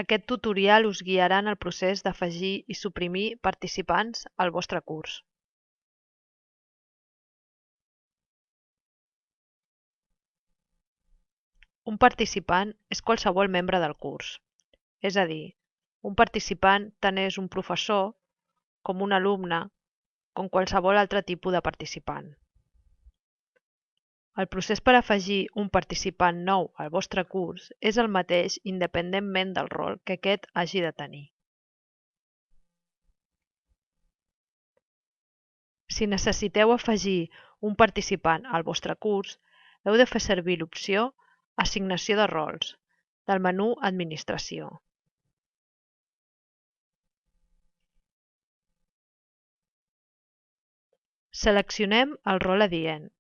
Aquest tutorial us guiarà en el procés d'afegir i suprimir participants al vostre curs. Un participant és qualsevol membre del curs, és a dir, un participant tant és un professor, com un alumne, com qualsevol altre tipus de participant. El procés per afegir un participant nou al vostre curs és el mateix independentment del rol que aquest hagi de tenir. Si necessiteu afegir un participant al vostre curs, heu de fer servir l'opció Assignació de rols del menú Administració. Seleccionem el rol adient.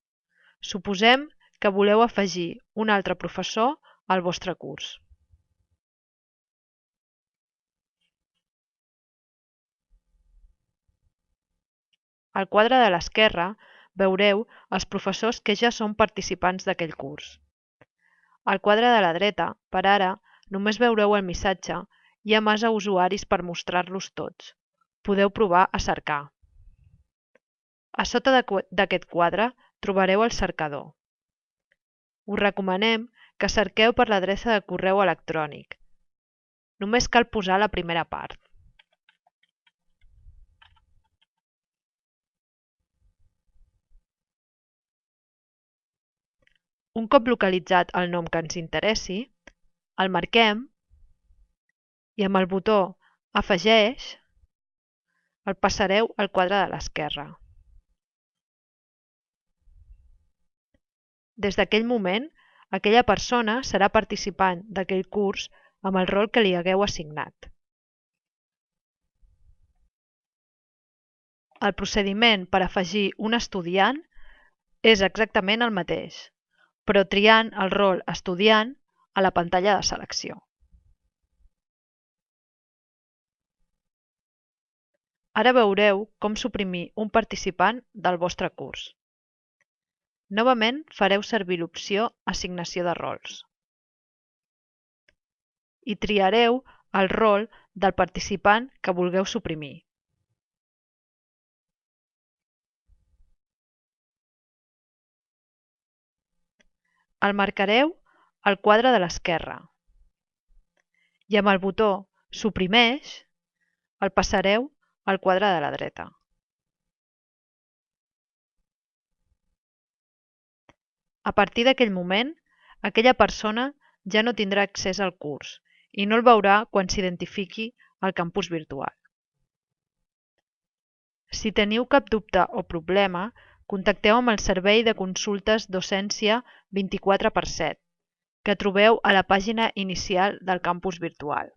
Suposem que voleu afegir un altre professor al vostre curs. Al quadre de l'esquerra veureu els professors que ja són participants d'aquell curs. Al quadre de la dreta, per ara, només veureu el missatge "Hi ha massa usuaris per mostrar-los tots. Podeu provar a cercar". A sota d'aquest quadre trobareu el cercador. Us recomanem que cerqueu per l'adreça de correu electrònic. Només cal posar la primera part. Un cop localitzat el nom que ens interessi, el marquem i amb el botó Afegeix el passareu al quadre de l'esquerra. Des d'aquell moment, aquella persona serà participant d'aquell curs amb el rol que li hagueu assignat. El procediment per afegir un estudiant és exactament el mateix, però triant el rol estudiant a la pantalla de selecció. Ara veureu com suprimir un participant del vostre curs. Novament fareu servir l'opció Assignació de rols i triareu el rol del participant que vulgueu suprimir. El marcareu al quadre de l'esquerra i amb el botó Suprimeix el passareu al quadre de la dreta. A partir d'aquell moment, aquella persona ja no tindrà accés al curs i no el veurà quan s'identifiqui al campus virtual. Si teniu cap dubte o problema, contacteu amb el servei de consultes docència 24/7, que trobeu a la pàgina inicial del campus virtual.